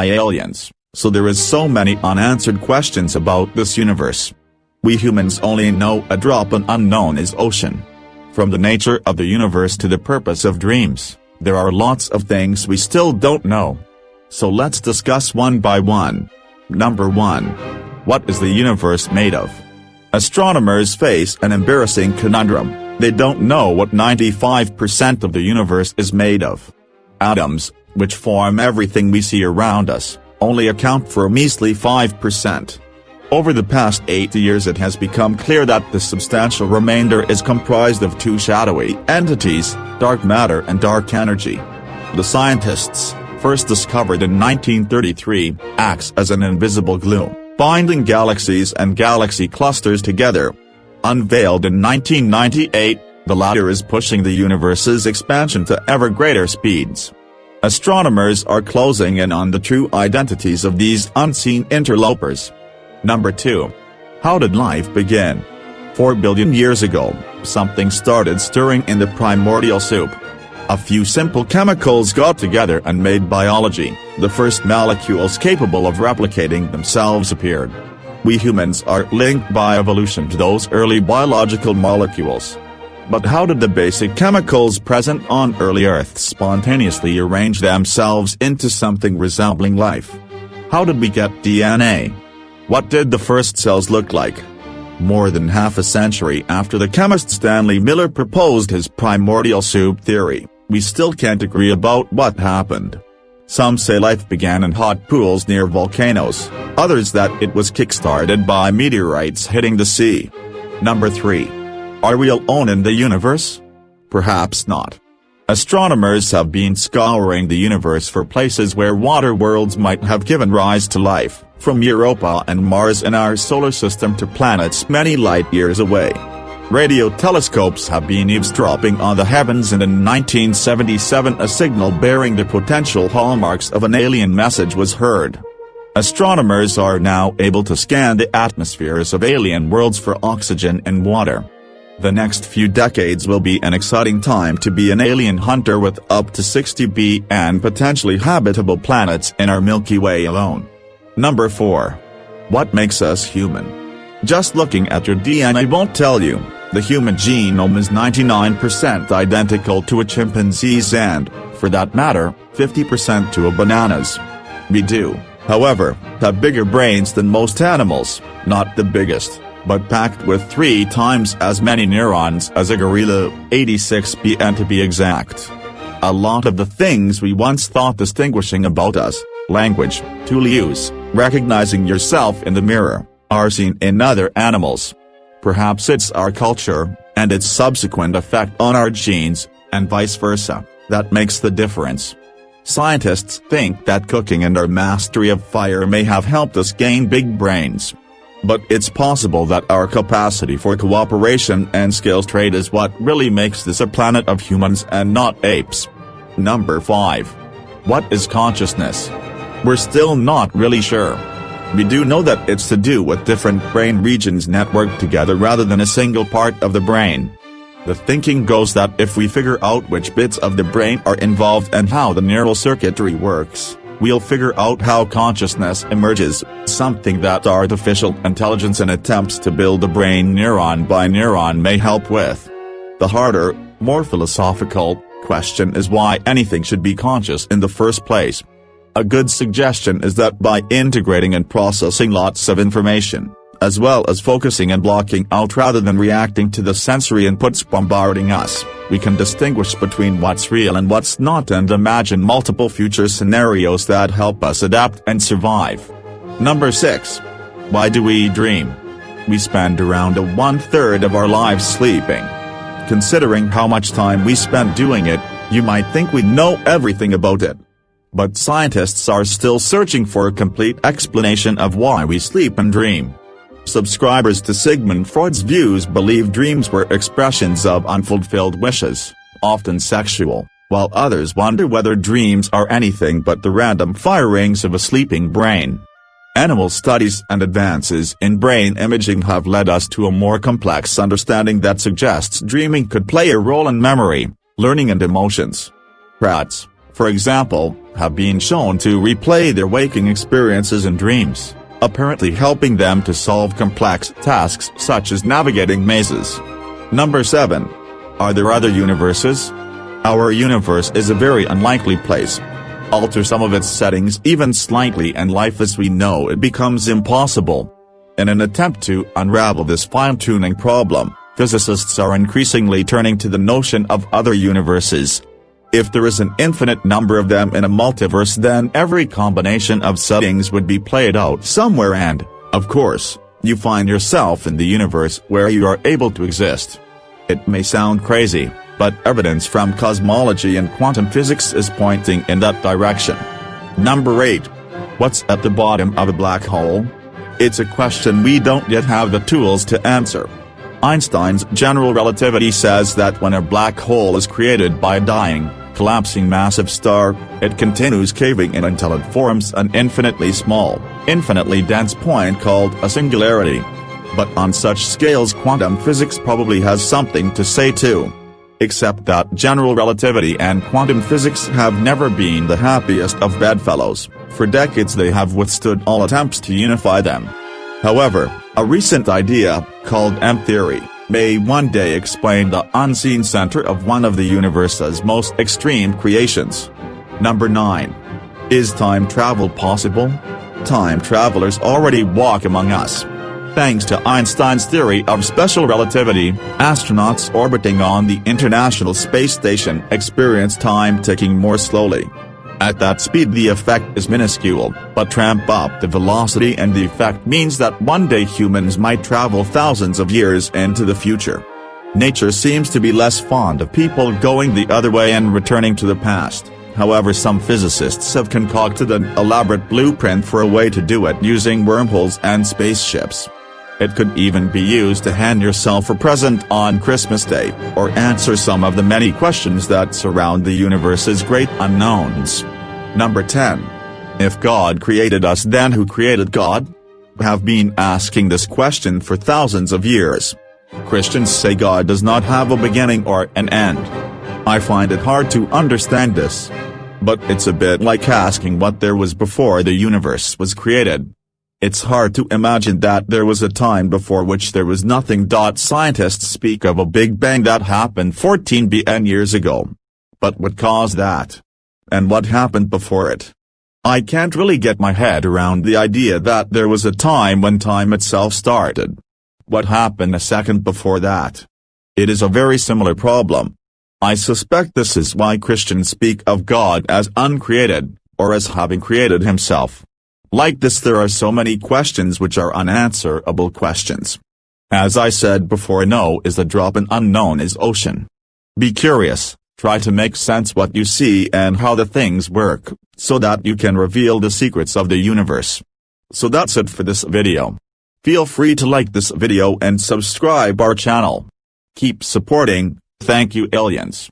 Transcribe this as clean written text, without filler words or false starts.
by aliens, so there is so many unanswered questions about this universe. We humans only know a drop in unknown is ocean. From the nature of the universe to the purpose of dreams, there are lots of things we still don't know. So let's discuss one by one. Number 1. What is the universe made of? Astronomers face an embarrassing conundrum. They don't know what 95% of the universe is made of. Atoms, which form everything we see around us, only account for a measly 5%. Over the past 80 years it has become clear that the substantial remainder is comprised of two shadowy entities, dark matter and dark energy. The scientists, first discovered in 1933, acts as an invisible glue, binding galaxies and galaxy clusters together. Unveiled in 1998, the latter is pushing the universe's expansion to ever greater speeds. Astronomers are closing in on the true identities of these unseen interlopers. Number 2. How did life begin? 4 billion years ago, something started stirring in the primordial soup. A few simple chemicals got together and made biology. The first molecules capable of replicating themselves appeared. We humans are linked by evolution to those early biological molecules. But how did the basic chemicals present on early Earth spontaneously arrange themselves into something resembling life? How did we get DNA? What did the first cells look like? More than half a century after the chemist Stanley Miller proposed his primordial soup theory, we still can't agree about what happened. Some say life began in hot pools near volcanoes, others that it was kick-started by meteorites hitting the sea. Number 3. Are we alone in the universe? Perhaps not. Astronomers have been scouring the universe for places where water worlds might have given rise to life, from Europa and Mars in our solar system to planets many light-years away. Radio telescopes have been eavesdropping on the heavens, and in 1977 a signal bearing the potential hallmarks of an alien message was heard. Astronomers are now able to scan the atmospheres of alien worlds for oxygen and water. The next few decades will be an exciting time to be an alien hunter, with up to 60 and potentially habitable planets in our Milky Way alone. Number 4. What makes us human? Just looking at your DNA won't tell you. The human genome is 99% identical to a chimpanzee's and, for that matter, 50% to a banana's. We do, however, have bigger brains than most animals, not the biggest, but packed with 3 times as many neurons as a gorilla, 86 and to be exact. A lot of the things we once thought distinguishing about us, language, tool use, recognizing yourself in the mirror, are seen in other animals. Perhaps it's our culture, and its subsequent effect on our genes, and vice versa, that makes the difference. Scientists think that cooking and our mastery of fire may have helped us gain big brains. But it's possible that our capacity for cooperation and skills trade is what really makes this a planet of humans and not apes. Number 5. What is consciousness? We're still not really sure. We do know that it's to do with different brain regions networked together rather than a single part of the brain. The thinking goes that if we figure out which bits of the brain are involved and how the neural circuitry works, we'll figure out how consciousness emerges, something that artificial intelligence and attempts to build the brain neuron by neuron may help with. The harder, more philosophical, question is why anything should be conscious in the first place. A good suggestion is that by integrating and processing lots of information, as well as focusing and blocking out rather than reacting to the sensory inputs bombarding us, we can distinguish between what's real and what's not and imagine multiple future scenarios that help us adapt and survive. Number 6. Why do we dream? We spend around 1/3 of our lives sleeping. Considering how much time we spend doing it, you might think we know everything about it. But scientists are still searching for a complete explanation of why we sleep and dream. Subscribers to Sigmund Freud's views believe dreams were expressions of unfulfilled wishes, often sexual, while others wonder whether dreams are anything but the random firings of a sleeping brain. Animal studies and advances in brain imaging have led us to a more complex understanding that suggests dreaming could play a role in memory, learning and emotions. Rats, for example, have been shown to replay their waking experiences in dreams, apparently helping them to solve complex tasks such as navigating mazes. Number 7. Are there other universes? Our universe is a very unlikely place. Alter some of its settings even slightly and life as we know it becomes impossible. In an attempt to unravel this fine-tuning problem, physicists are increasingly turning to the notion of other universes. If there is an infinite number of them in a multiverse, then every combination of settings would be played out somewhere and, of course, you find yourself in the universe where you are able to exist. It may sound crazy, but evidence from cosmology and quantum physics is pointing in that direction. Number 8. What's at the bottom of a black hole? It's a question we don't yet have the tools to answer. Einstein's general relativity says that when a black hole is created by a dying, collapsing massive star, it continues caving in until it forms an infinitely small, infinitely dense point called a singularity. But on such scales quantum physics probably has something to say too. Except that general relativity and quantum physics have never been the happiest of bedfellows. For decades they have withstood all attempts to unify them. However, a recent idea, called M-theory, may one day explain the unseen center of one of the universe's most extreme creations. Number 9. Is time travel possible? Time travelers already walk among us. Thanks to Einstein's theory of special relativity, astronauts orbiting on the International Space Station experience time ticking more slowly. At that speed the effect is minuscule, but ramp up the velocity and the effect means that one day humans might travel thousands of years into the future. Nature seems to be less fond of people going the other way and returning to the past. However, some physicists have concocted an elaborate blueprint for a way to do it using wormholes and spaceships. It could even be used to hand yourself a present on Christmas Day, or answer some of the many questions that surround the universe's great unknowns. Number 10. If God created us, then who created God? Have been asking this question for thousands of years. Christians say God does not have a beginning or an end. I find it hard to understand this. But it's a bit like asking what there was before the universe was created. It's hard to imagine that there was a time before which there was nothing. Scientists speak of a Big Bang that happened 14 billion years ago. But what caused that? And what happened before it? I can't really get my head around the idea that there was a time when time itself started. What happened a second before that? It is a very similar problem. I suspect this is why Christians speak of God as uncreated, or as having created himself. Like this, there are so many questions which are unanswerable questions. As I said before, no is a drop and unknown is ocean. Be curious, try to make sense what you see and how the things work, so that you can reveal the secrets of the universe. So that's it for this video. Feel free to like this video and subscribe our channel. Keep supporting. Thank you, aliens.